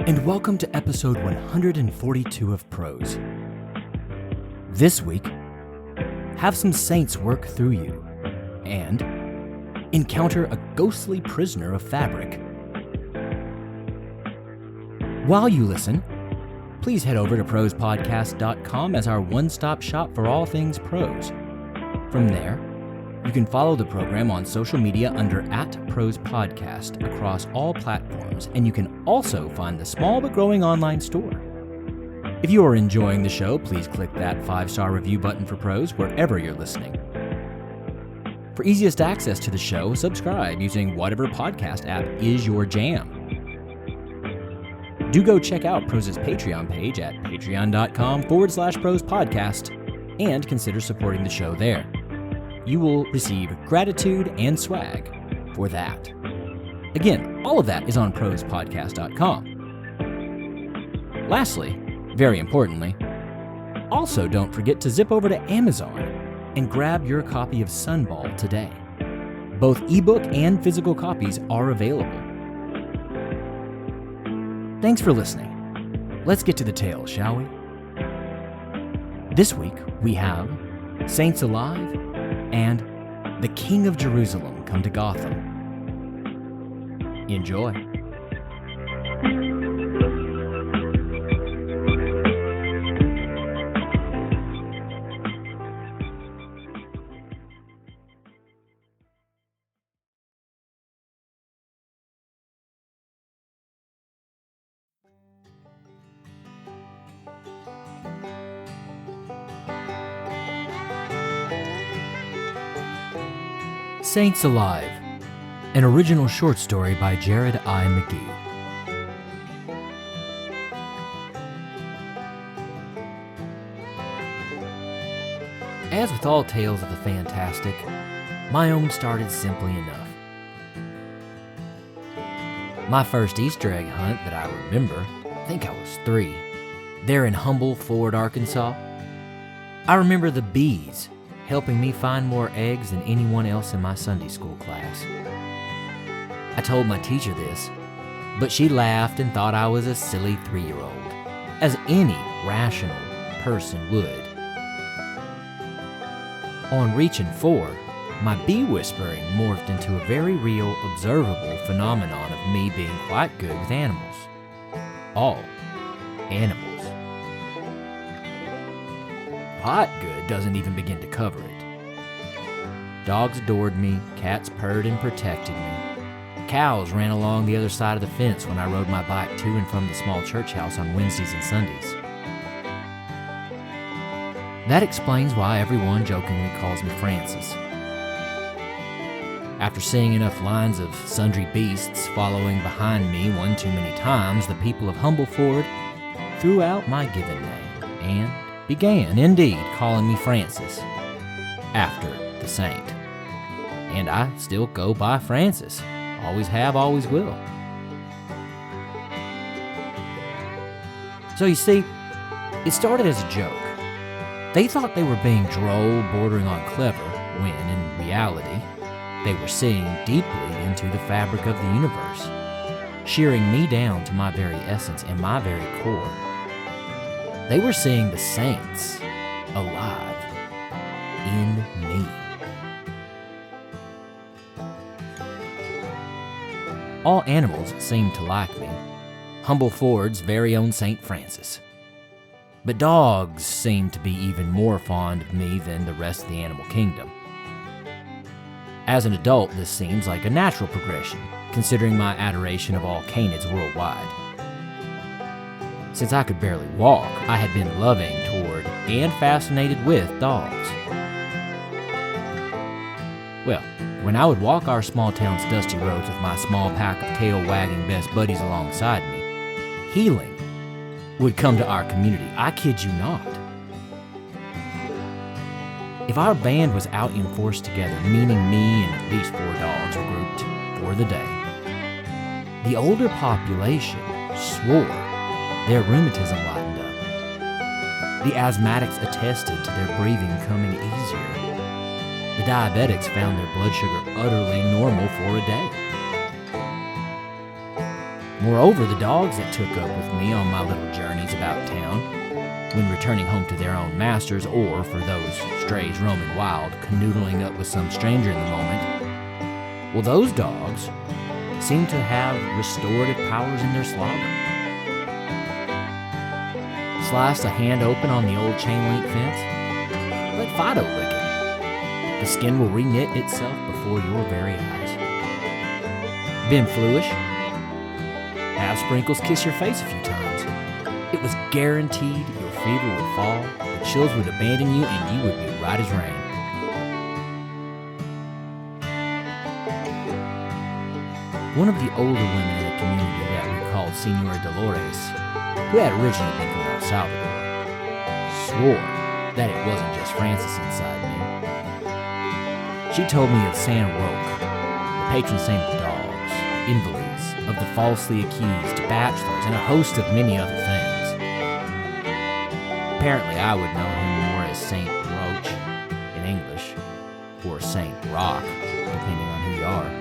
and welcome to episode 142 of Prose. This week, have some saints work through you, and encounter a ghostly prisoner of fabric. While you listen, please head over to prosepodcast.com as our one-stop shop for all things prose. From there, you can follow the program on social media under @ProsePodcast across all platforms, and you can also find the small but growing online store. If you are enjoying the show, please click that 5-star review button for Prose wherever you're listening. For easiest access to the show, subscribe using whatever podcast app is your jam. Do go check out Prose's Patreon page at patreon.com/prosepodcast and consider supporting the show there. You will receive gratitude and swag for that. Again, all of that is on prosepodcast.com. Lastly, very importantly, also don't forget to zip over to Amazon and grab your copy of Sunball today. Both ebook and physical copies are available. Thanks for listening. Let's get to the tale, shall we? This week, we have Saints Alive and the King of Jerusalem come to Gotham. Enjoy. Saints Alive, an original short story by Jared I. McGee. As with all tales of the fantastic, my own started simply enough. My first Easter egg hunt that I remember, I think I was 3, there in Humble Ford, Arkansas. I remember the bees helping me find more eggs than anyone else in my Sunday school class. I told my teacher this, but she laughed and thought I was a silly 3-year-old, as any rational person would. On reaching 4, my bee whispering morphed into a very real, observable phenomenon of me being quite good with animals. All animals. Quite good doesn't even begin to cover it. Dogs adored me, cats purred and protected me. Cows ran along the other side of the fence when I rode my bike to and from the small church house on Wednesdays and Sundays. That explains why everyone jokingly calls me Francis. After seeing enough lines of sundry beasts following behind me one too many times, the people of Humbleford threw out my given name and began, indeed, calling me Francis, after the saint. And I still go by Francis. Always have, always will. So you see, it started as a joke. They thought they were being droll, bordering on clever, when, in reality, they were seeing deeply into the fabric of the universe, shearing me down to my very essence and my very core. They were seeing the saints alive in me. All animals seemed to like me, Humbleford's very own St. Francis. But dogs seemed to be even more fond of me than the rest of the animal kingdom. As an adult, this seems like a natural progression, considering my adoration of all canids worldwide. Since I could barely walk, I had been loving toward and fascinated with dogs. Well, when I would walk our small town's dusty roads with my small pack of tail-wagging best buddies alongside me, healing would come to our community. I kid you not. If our band was out in force together, meaning me and at least 4 dogs were grouped for the day, the older population swore their rheumatism lightened up. The asthmatics attested to their breathing coming easier. The diabetics found their blood sugar utterly normal for a day. Moreover, the dogs that took up with me on my little journeys about town, when returning home to their own masters, or for those strays roaming wild, canoodling up with some stranger in the moment, well, those dogs seem to have restorative powers in their slobber. Slice a hand open on the old chain-link fence, let Fido lick it. The skin will reknit itself before your very eyes. Been foolish? Have Sprinkles kiss your face a few times. It was guaranteed your fever would fall, the chills would abandon you, and you would be right as rain. One of the older women in the community that we called Senora Dolores, who had originally been from El Salvador, swore that it wasn't just Francis inside me. She told me of San Roque, the patron saint of dogs, invalids, of the falsely accused, bachelors, and a host of many other things. Apparently, I would know him more as Saint Roach in English, or Saint Rock, depending on who you are.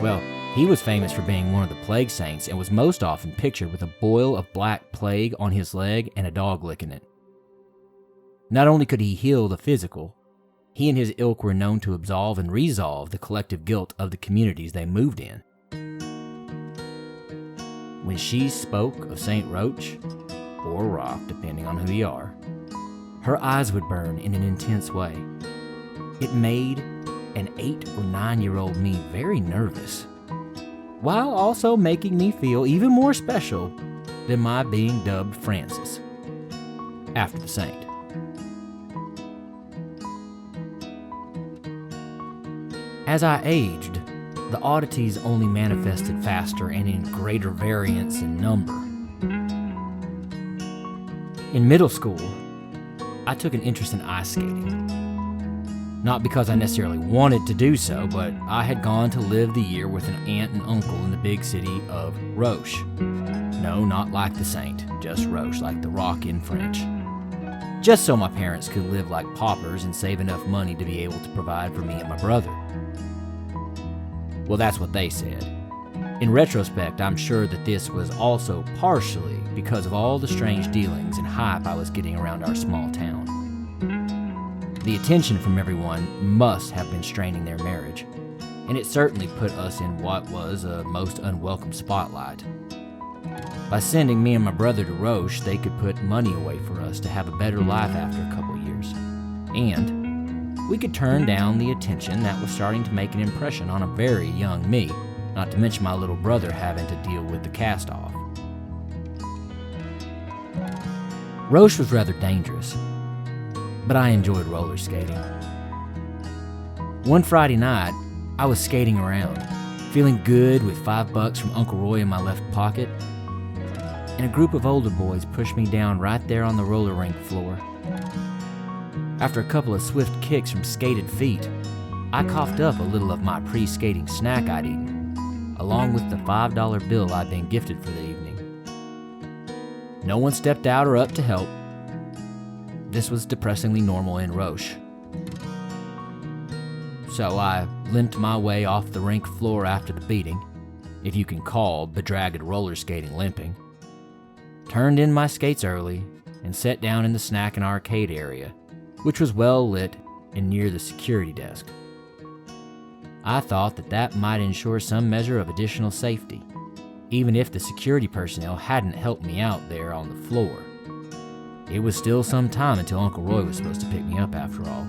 Well, he was famous for being one of the plague saints and was most often pictured with a boil of black plague on his leg and a dog licking it. Not only could he heal the physical, he and his ilk were known to absolve and resolve the collective guilt of the communities they moved in. When she spoke of St. Roach, or Rock, depending on who you are, her eyes would burn in an intense way. It made an 8 or 9-year-old me very nervous, while also making me feel even more special than my being dubbed Francis, after the saint. As I aged, the oddities only manifested faster and in greater variance in number. In middle school, I took an interest in ice skating. Not because I necessarily wanted to do so, but I had gone to live the year with an aunt and uncle in the big city of Roche. No, not like the saint, just Roche, like the rock in French. Just so my parents could live like paupers and save enough money to be able to provide for me and my brother. Well, that's what they said. In retrospect, I'm sure that this was also partially because of all the strange dealings and hype I was getting around our small town. The attention from everyone must have been straining their marriage, and it certainly put us in what was a most unwelcome spotlight. By sending me and my brother to Roche, they could put money away for us to have a better life after a couple years, and we could turn down the attention that was starting to make an impression on a very young me, not to mention my little brother having to deal with the cast-off. Roche was rather dangerous, but I enjoyed roller skating. One Friday night, I was skating around, feeling good with $5 from Uncle Roy in my left pocket, and a group of older boys pushed me down right there on the roller rink floor. After a couple of swift kicks from skated feet, I coughed up a little of my pre-skating snack I'd eaten, along with the $5 bill I'd been gifted for the evening. No one stepped out or up to help. This was depressingly normal in Roche. So I limped my way off the rink floor after the beating, if you can call bedraggled roller skating limping, turned in my skates early, and sat down in the snack and arcade area, which was well lit and near the security desk. I thought that might ensure some measure of additional safety, even if the security personnel hadn't helped me out there on the floor. It was still some time until Uncle Roy was supposed to pick me up after all.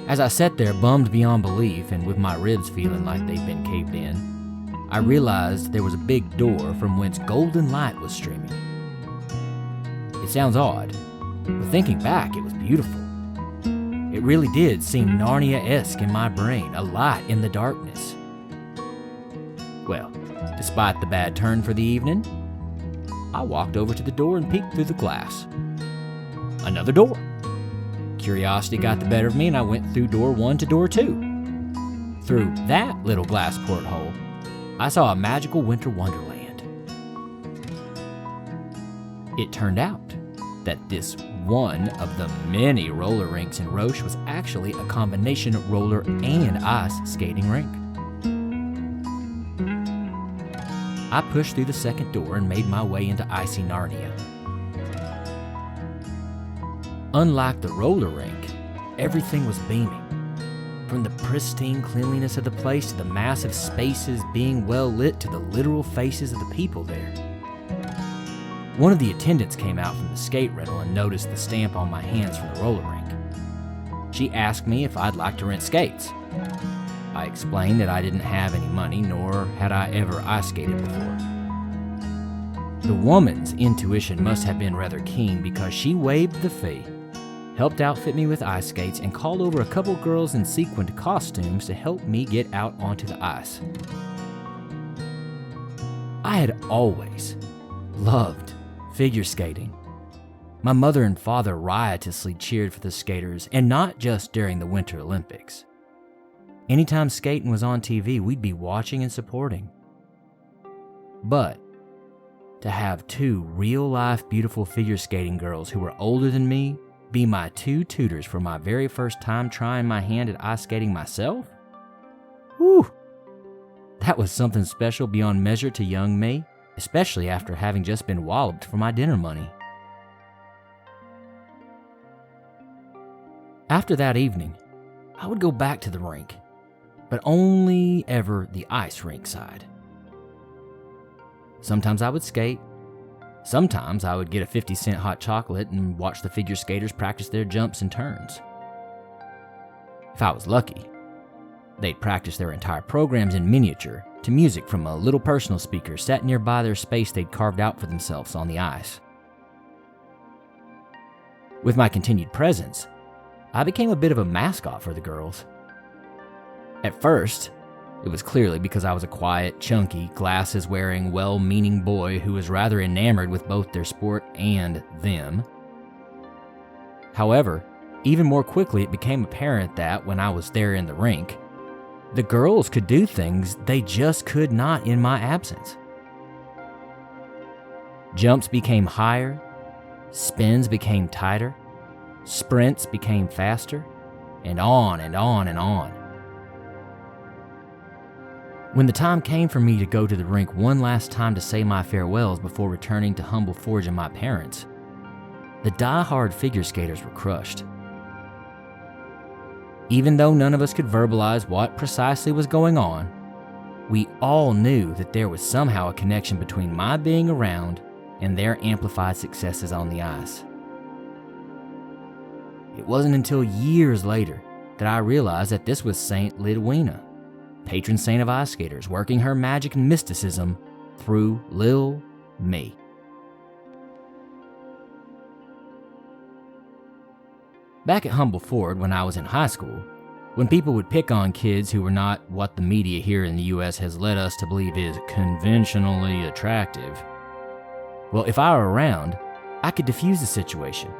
As I sat there bummed beyond belief and with my ribs feeling like they'd been caved in, I realized there was a big door from whence golden light was streaming. It sounds odd, but thinking back, it was beautiful. It really did seem Narnia-esque in my brain, a light in the darkness. Well, despite the bad turn for the evening, I walked over to the door and peeked through the glass. Another door. Curiosity got the better of me and I went through door 1 to door 2. Through that little glass porthole, I saw a magical winter wonderland. It turned out that this one of the many roller rinks in Roche was actually a combination roller and ice skating rink. I pushed through the second door and made my way into icy Narnia. Unlike the roller rink, everything was beaming. From the pristine cleanliness of the place to the massive spaces being well lit to the literal faces of the people there. One of the attendants came out from the skate rental and noticed the stamp on my hands from the roller rink. She asked me if I'd like to rent skates. I explained that I didn't have any money, nor had I ever ice skated before. The woman's intuition must have been rather keen because she waived the fee, helped outfit me with ice skates, and called over a couple girls in sequined costumes to help me get out onto the ice. I had always loved figure skating. My mother and father riotously cheered for the skaters, and not just during the Winter Olympics. Anytime skating was on TV, we'd be watching and supporting. But to have two real-life beautiful figure skating girls who were older than me be my two tutors for my very first time trying my hand at ice skating myself? Whew! That was something special beyond measure to young me, especially after having just been walloped for my dinner money. After that evening, I would go back to the rink, but only ever the ice rink side. Sometimes I would skate. Sometimes I would get a 50-cent hot chocolate and watch the figure skaters practice their jumps and turns. If I was lucky, they'd practice their entire programs in miniature to music from a little personal speaker set nearby their space they'd carved out for themselves on the ice. With my continued presence, I became a bit of a mascot for the girls. At first, it was clearly because I was a quiet, chunky, glasses-wearing, well-meaning boy who was rather enamored with both their sport and them. However, even more quickly it became apparent that when I was there in the rink, the girls could do things they just could not in my absence. Jumps became higher, spins became tighter, sprints became faster, and on and on and on. When the time came for me to go to the rink one last time to say my farewells before returning to Humble Forge and my parents, the die-hard figure skaters were crushed. Even though none of us could verbalize what precisely was going on, we all knew that there was somehow a connection between my being around and their amplified successes on the ice. It wasn't until years later that I realized that this was Saint Lidwina, patron saint of ice skaters, working her magic and mysticism through Lil me. Back at Humble Ford when I was in high school, when people would pick on kids who were not what the media here in the US has led us to believe is conventionally attractive, well, if I were around, I could diffuse the situation.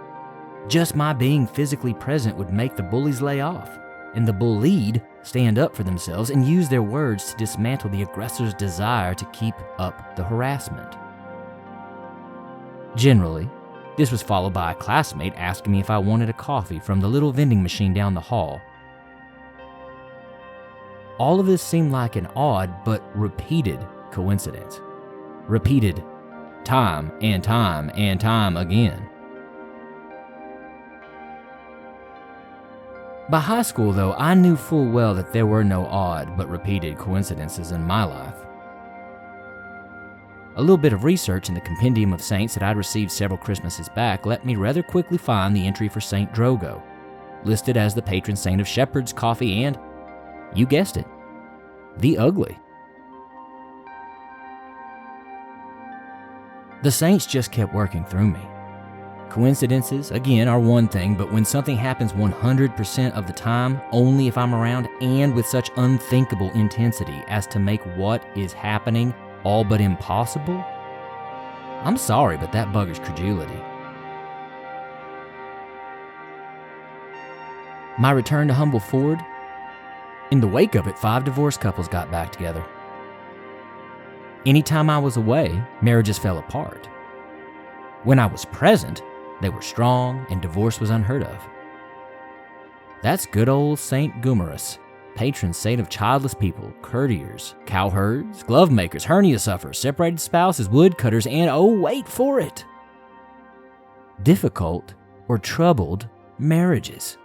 Just my being physically present would make the bullies lay off, and the bullied stand up for themselves and use their words to dismantle the aggressor's desire to keep up the harassment. Generally, this was followed by a classmate asking me if I wanted a coffee from the little vending machine down the hall. All of this seemed like an odd but repeated coincidence. Repeated time and time and time again. By high school, though, I knew full well that there were no odd but repeated coincidences in my life. A little bit of research in the Compendium of Saints that I'd received several Christmases back let me rather quickly find the entry for Saint Drogo, listed as the patron saint of shepherds, coffee, and, you guessed it, the ugly. The saints just kept working through me. Coincidences, again, are one thing, but when something happens 100% of the time, only if I'm around, and with such unthinkable intensity as to make what is happening all but impossible, I'm sorry, but that buggers credulity. My return to Humble Ford? In the wake of it, 5 divorced couples got back together. Anytime I was away, marriages fell apart. When I was present, they were strong and divorce was unheard of. That's good old Saint Gumarus, patron saint of childless people, courtiers, cowherds, glove makers, hernia sufferers, separated spouses, woodcutters, and oh, wait for it, difficult or troubled marriages.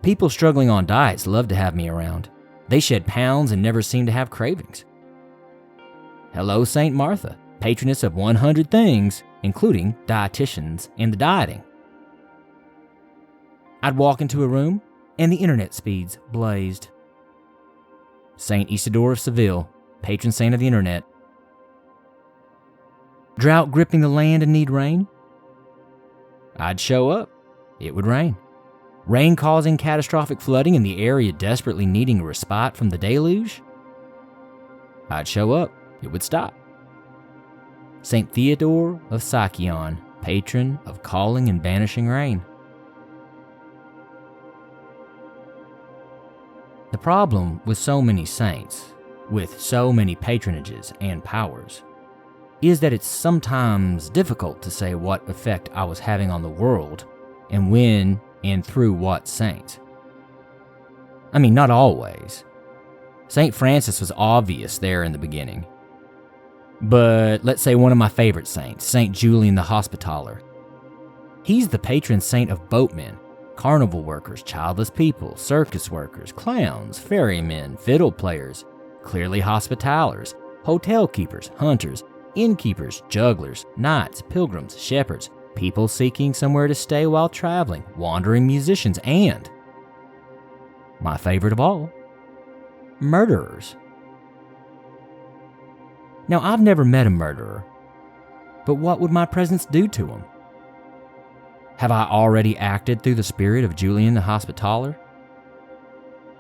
People struggling on diets love to have me around. They shed pounds and never seem to have cravings. Hello, Saint Martha, patroness of 100 things, including dietitians and the dieting. I'd walk into a room and the internet speeds blazed. Saint Isidore of Seville, patron saint of the internet. Drought gripping the land and need rain? I'd show up. It would rain. Rain causing catastrophic flooding in the area desperately needing a respite from the deluge? I'd show up. It would stop. St. Theodore of Sicyon, patron of calling and banishing rain. The problem with so many saints, with so many patronages and powers, is that it's sometimes difficult to say what effect I was having on the world and when and through what saint. I mean, not always. St. Francis was obvious there in the beginning. But let's say one of my favorite saints, St. Julian the Hospitaller. He's the patron saint of boatmen, carnival workers, childless people, circus workers, clowns, ferrymen, fiddle players, clearly hospitallers, hotel keepers, hunters, innkeepers, jugglers, knights, pilgrims, shepherds, people seeking somewhere to stay while traveling, wandering musicians, and, my favorite of all, murderers. Now, I've never met a murderer, but what would my presence do to him? Have I already acted through the spirit of Julian the Hospitaller?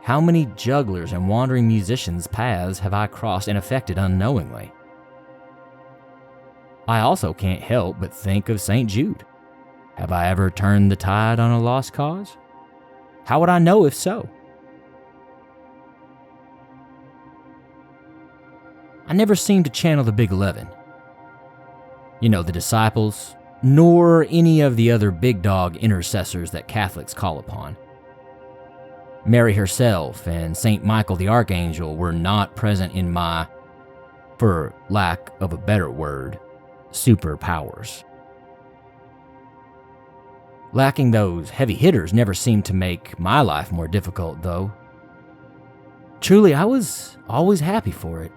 How many jugglers and wandering musicians' paths have I crossed and affected unknowingly? I also can't help but think of St. Jude. Have I ever turned the tide on a lost cause? How would I know if so? I never seem to channel the Big 11. You know, the disciples, nor any of the other big dog intercessors that Catholics call upon. Mary herself and St. Michael the Archangel were not present in my, for lack of a better word, superpowers. Lacking those heavy hitters never seemed to make my life more difficult, though. Truly, I was always happy for it.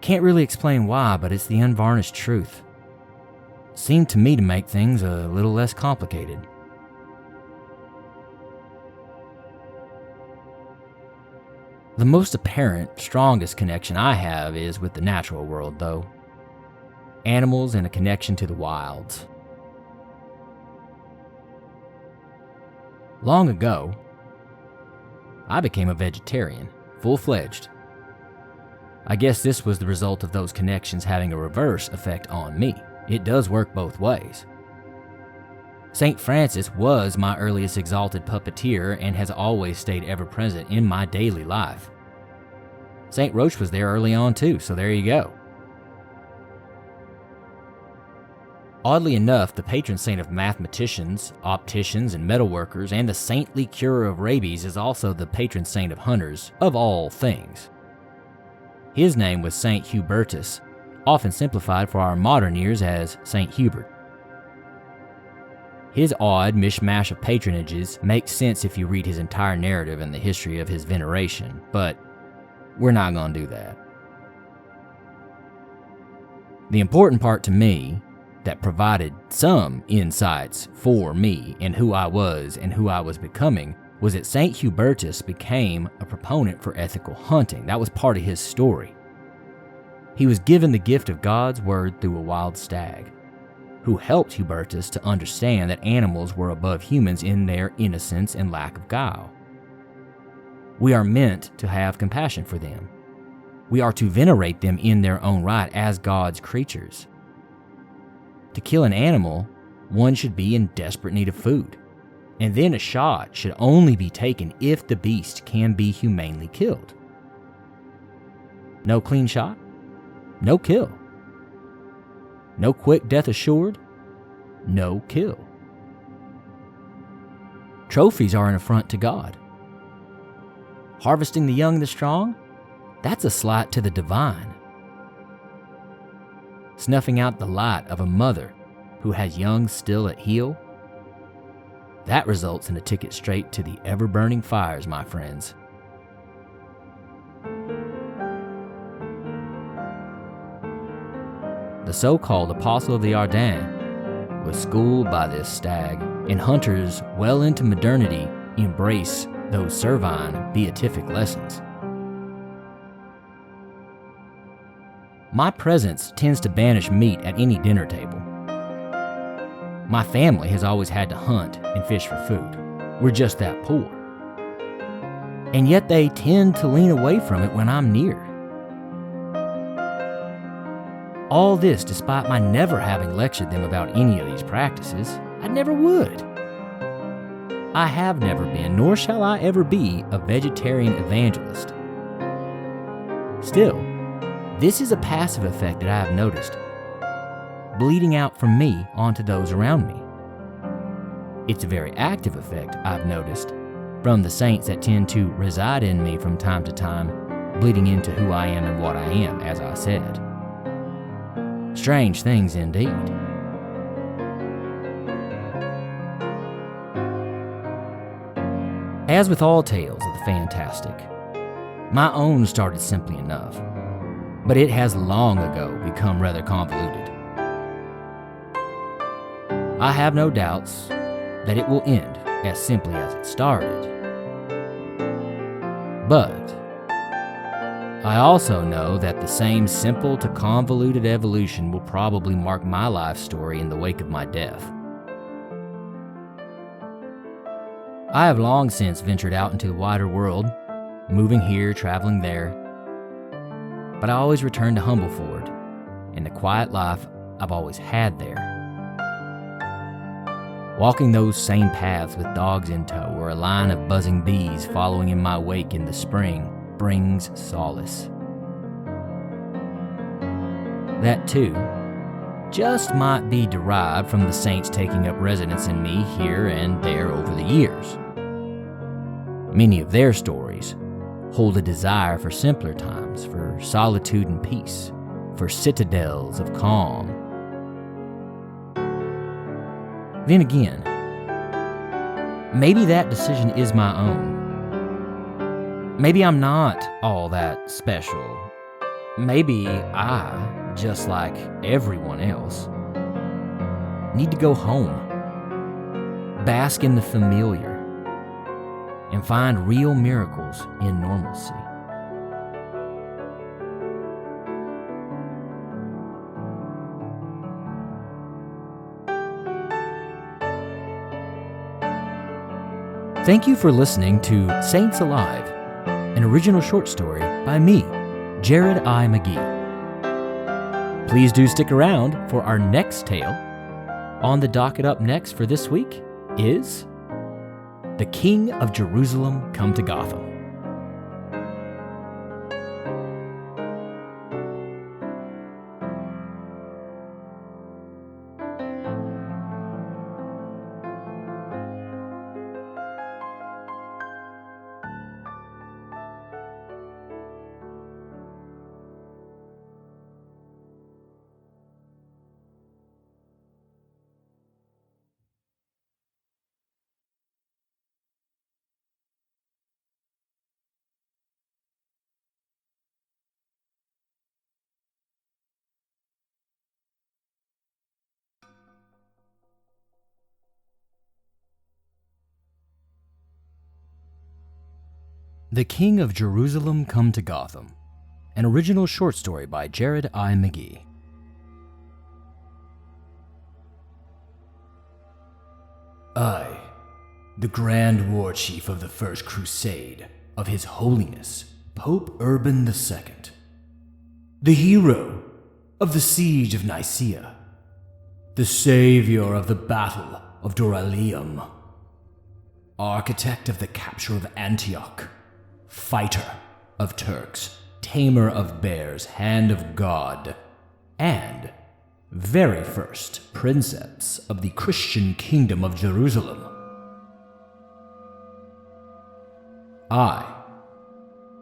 Can't really explain why, but it's the unvarnished truth. Seemed to me to make things a little less complicated. The most apparent, strongest connection I have is with the natural world, though. Animals and a connection to the wilds. Long ago, I became a vegetarian, full-fledged. I guess this was the result of those connections having a reverse effect on me. It does work both ways. St. Francis was my earliest exalted puppeteer and has always stayed ever present in my daily life. St. Roche was there early on too, so there you go. Oddly enough, the patron saint of mathematicians, opticians, and metalworkers, and the saintly cure of rabies is also the patron saint of hunters, of all things. His name was Saint Hubertus, often simplified for our modern ears as Saint Hubert. His odd mishmash of patronages makes sense if you read his entire narrative and the history of his veneration, but we're not going to do that. The important part to me, that provided some insights for me and who I was and who I was becoming, was that St. Hubertus became a proponent for ethical hunting. That was part of his story. He was given the gift of God's word through a wild stag, who helped Hubertus to understand that animals were above humans in their innocence and lack of guile. We are meant to have compassion for them. We are to venerate them in their own right as God's creatures. To kill an animal, one should be in desperate need of food, and then a shot should only be taken if the beast can be humanely killed. No clean shot, no kill. No quick death assured, no kill. Trophies are an affront to God. Harvesting the young and the strong, that's a slight to the divine. Snuffing out the light of a mother who has young still at heel, that results in a ticket straight to the ever-burning fires, my friends. The so-called Apostle of the Ardennes was schooled by this stag, and hunters well into modernity embrace those servine beatific lessons. My presence tends to banish meat at any dinner table. My family has always had to hunt and fish for food. We're just that poor. And yet they tend to lean away from it when I'm near. All this despite my never having lectured them about any of these practices. I never would. I have never been, nor shall I ever be, a vegetarian evangelist. Still, this is a passive effect that I have noticed, bleeding out from me onto those around me. It's a very active effect I've noticed from the saints that tend to reside in me from time to time, bleeding into who I am and what I am, as I said. Strange things indeed. As with all tales of the fantastic, my own started simply enough, but it has long ago become rather convoluted. I have no doubts that it will end as simply as it started. But I also know that the same simple to convoluted evolution will probably mark my life story in the wake of my death. I have long since ventured out into the wider world, moving here, traveling there, but I always return to Humbleford and the quiet life I've always had there. Walking those same paths with dogs in tow or a line of buzzing bees following in my wake in the spring brings solace. That too just might be derived from the saints taking up residence in me here and there over the years. Many of their stories hold a desire for simpler times, for solitude and peace, for citadels of calm. Then again, maybe that decision is my own. Maybe I'm not all that special. Maybe I, just like everyone else, need to go home, bask in the familiar, and find real miracles in normalcy. Thank you for listening to Saints Alive, an original short story by me, Jared I. McGee. Please do stick around for our next tale. On the docket up next for this week is The King of Jerusalem Come to Gotham. The King of Jerusalem Come to Gotham, an original short story by Jared I. McGee. I, the Grand War Chief of the First Crusade of His Holiness Pope Urban II, the hero of the Siege of Nicaea, the savior of the Battle of Dorylaeum, architect of the capture of Antioch, fighter of Turks, tamer of bears, hand of God, and very first princeps of the Christian kingdom of Jerusalem. I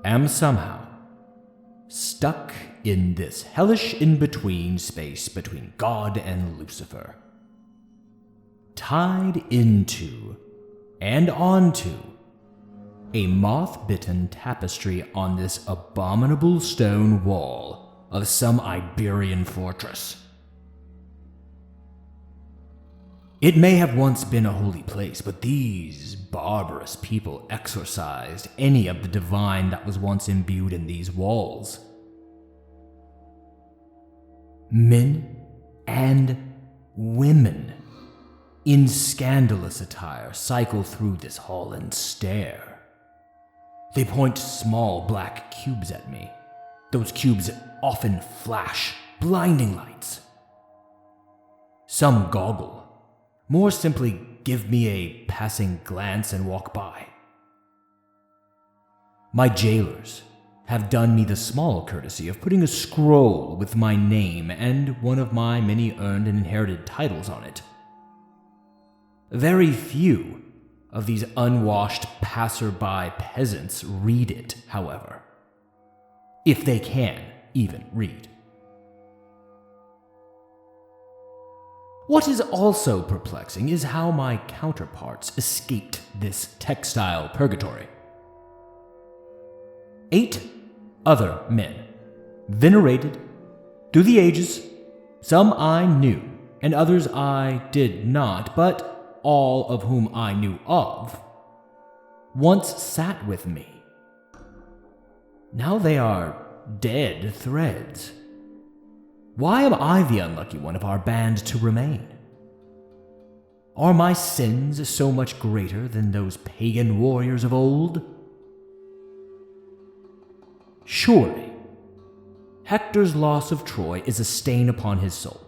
am somehow stuck in this hellish in-between space between God and Lucifer, tied into and onto a moth-bitten tapestry on this abominable stone wall of some Iberian fortress. It may have once been a holy place, but these barbarous people exorcised any of the divine that was once imbued in these walls. Men and women in scandalous attire cycle through this hall and stare. They point small black cubes at me. Those cubes often flash blinding lights. Some goggle, more simply give me a passing glance and walk by. My jailers have done me the small courtesy of putting a scroll with my name and one of my many earned and inherited titles on it. Very few of these unwashed passerby peasants read it, however, if they can even read. What is also perplexing is how my counterparts escaped this textile purgatory. 8 other men, venerated through the ages, some I knew and others I did not, but all of whom I knew of, once sat with me. Now they are dead threads. Why am I the unlucky one of our band to remain? Are my sins so much greater than those pagan warriors of old? Surely, Hector's loss of Troy is a stain upon his soul.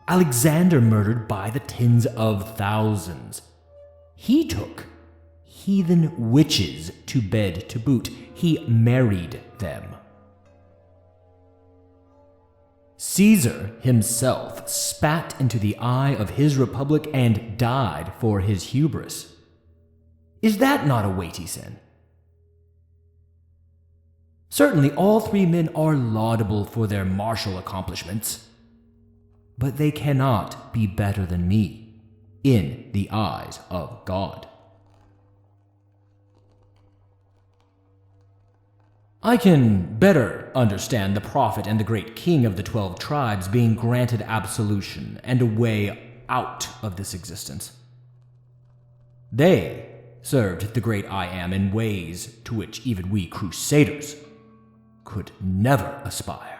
Alexander murdered by the tens of thousands. He took heathen witches to bed to boot. He married them. Caesar himself spat into the eye of his republic and died for his hubris. Is that not a weighty sin? Certainly all 3 men are laudable for their martial accomplishments, but they cannot be better than me in the eyes of God. I can better understand the prophet and the great king of the 12 tribes being granted absolution and a way out of this existence. They served the great I Am in ways to which even we crusaders could never aspire.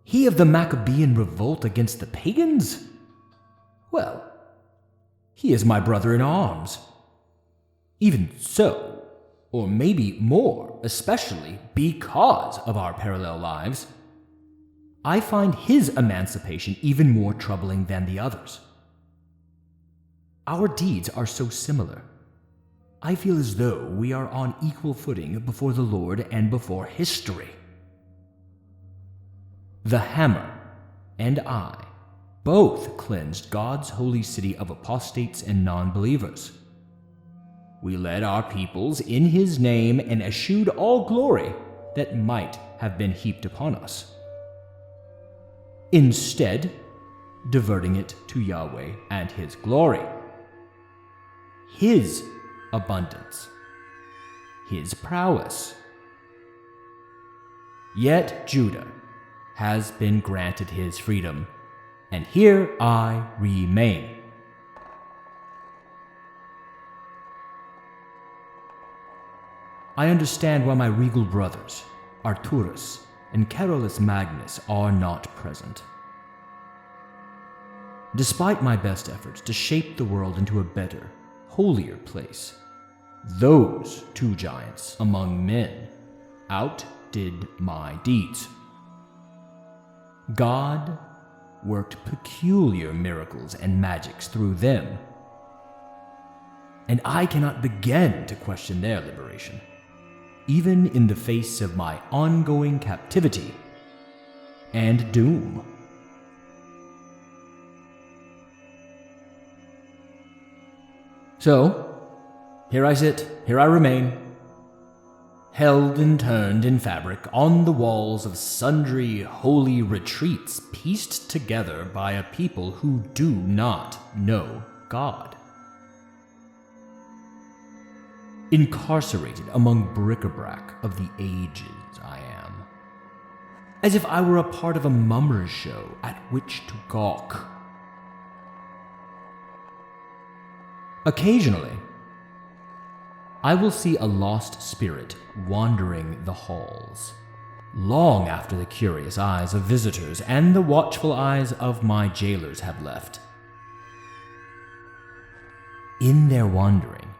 He of the Maccabean revolt against the pagans? Well, he is my brother in arms. Even so, or maybe more, especially because of our parallel lives, I find his emancipation even more troubling than the others. Our deeds are so similar. I feel as though we are on equal footing before the Lord and before history. The hammer and I both cleansed God's holy city of apostates and non-believers. We led our peoples in his name and eschewed all glory that might have been heaped upon us, instead diverting it to Yahweh and his glory, his abundance, his prowess. Yet Judah has been granted his freedom, and here I remain. I understand why my regal brothers, Arturus and Carolus Magnus, are not present. Despite my best efforts to shape the world into a better, holier place, those 2 giants among men outdid my deeds. God worked peculiar miracles and magics through them, and I cannot begin to question their liberation, even in the face of my ongoing captivity and doom. So, Here I sit, here I remain, held and turned in fabric on the walls of sundry holy retreats pieced together by a people who do not know God. Incarcerated among bric-a-brac of the ages I am, as if I were a part of a mummer's show at which to gawk. Occasionally, I will see a lost spirit wandering the halls, long after the curious eyes of visitors and the watchful eyes of my jailers have left. In their wandering,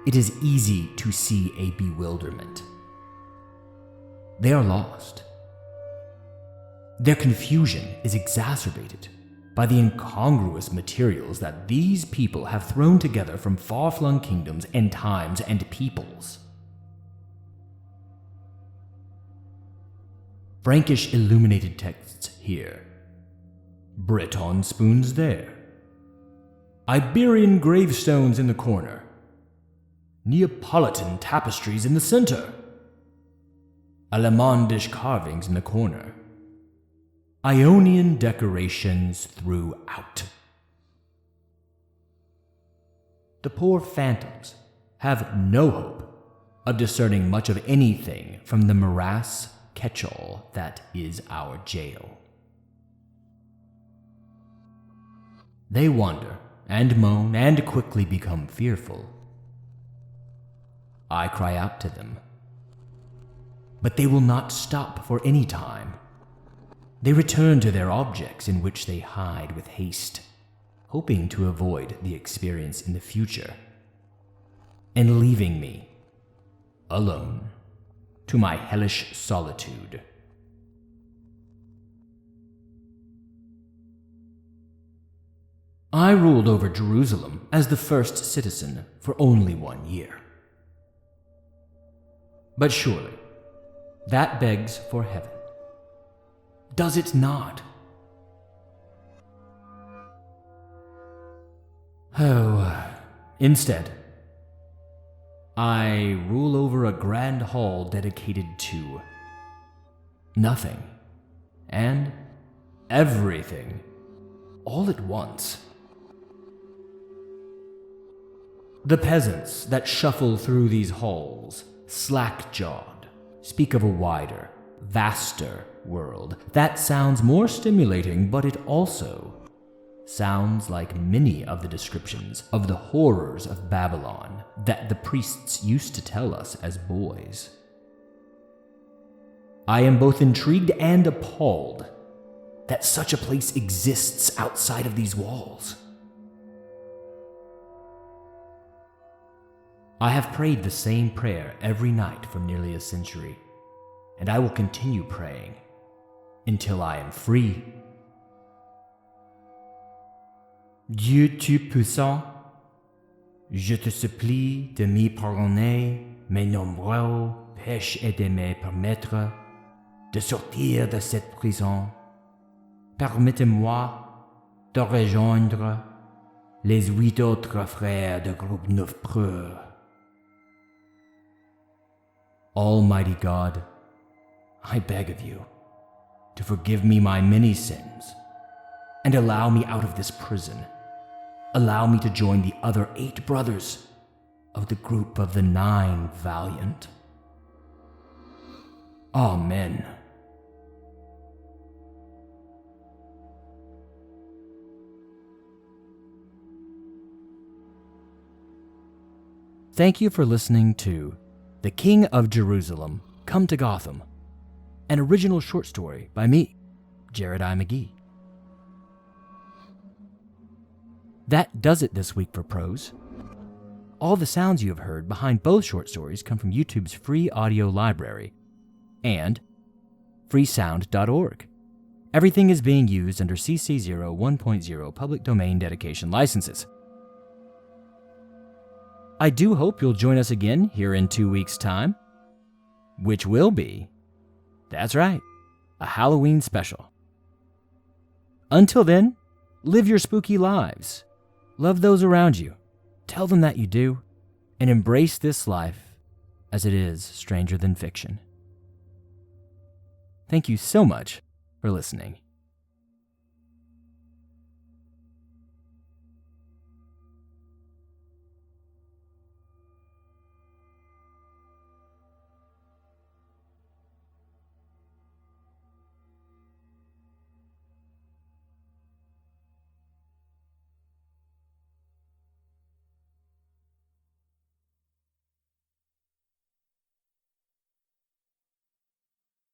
it is easy to see a bewilderment. They are lost. Their confusion is exacerbated by the incongruous materials that these people have thrown together from far-flung kingdoms and times and peoples. Frankish illuminated texts here, Breton spoons there, Iberian gravestones in the corner, Neapolitan tapestries in the center, Alemandish carvings in the corner, Ionian decorations throughout. The poor phantoms have no hope of discerning much of anything from the morass catch-all that is our jail. They wonder and moan and quickly become fearful. I cry out to them, but they will not stop for any time. They return to their objects in which they hide with haste, hoping to avoid the experience in the future, and leaving me alone to my hellish solitude. I ruled over Jerusalem as the first citizen for only 1 year. But surely, that begs for heaven. Does it not? Oh, instead, I rule over a grand hall dedicated to nothing and everything all at once. The peasants that shuffle through these halls, slack-jawed, speak of a wider, vaster world that sounds more stimulating, but it also sounds like many of the descriptions of the horrors of Babylon that the priests used to tell us as boys. I am both intrigued and appalled that such a place exists outside of these walls. I have prayed the same prayer every night for nearly a century, and I will continue praying until I am free. Dieu Tout-Puissant, je te supplie de me pardonner mes nombreux péchés et de me permettre de sortir de cette prison. Permettez-moi de rejoindre les 8 autres frères de groupe 9 Preux. Almighty God, I beg of you to forgive me my many sins and allow me out of this prison. Allow me to join the other 8 brothers of the group of the 9 valiant. Amen. Thank you for listening to The King of Jerusalem, Come to Gotham, an original short story by me, Jared I. McGee. That does it this week for Prose. All the sounds you have heard behind both short stories come from YouTube's free audio library and freesound.org. Everything is being used under CC 0 public domain dedication licenses. I do hope you'll join us again here in 2 weeks' time, which will be, that's right, a Halloween special. Until then, live your spooky lives. Love those around you. Tell them that you do. and embrace this life as it is stranger than fiction. Thank you so much for listening.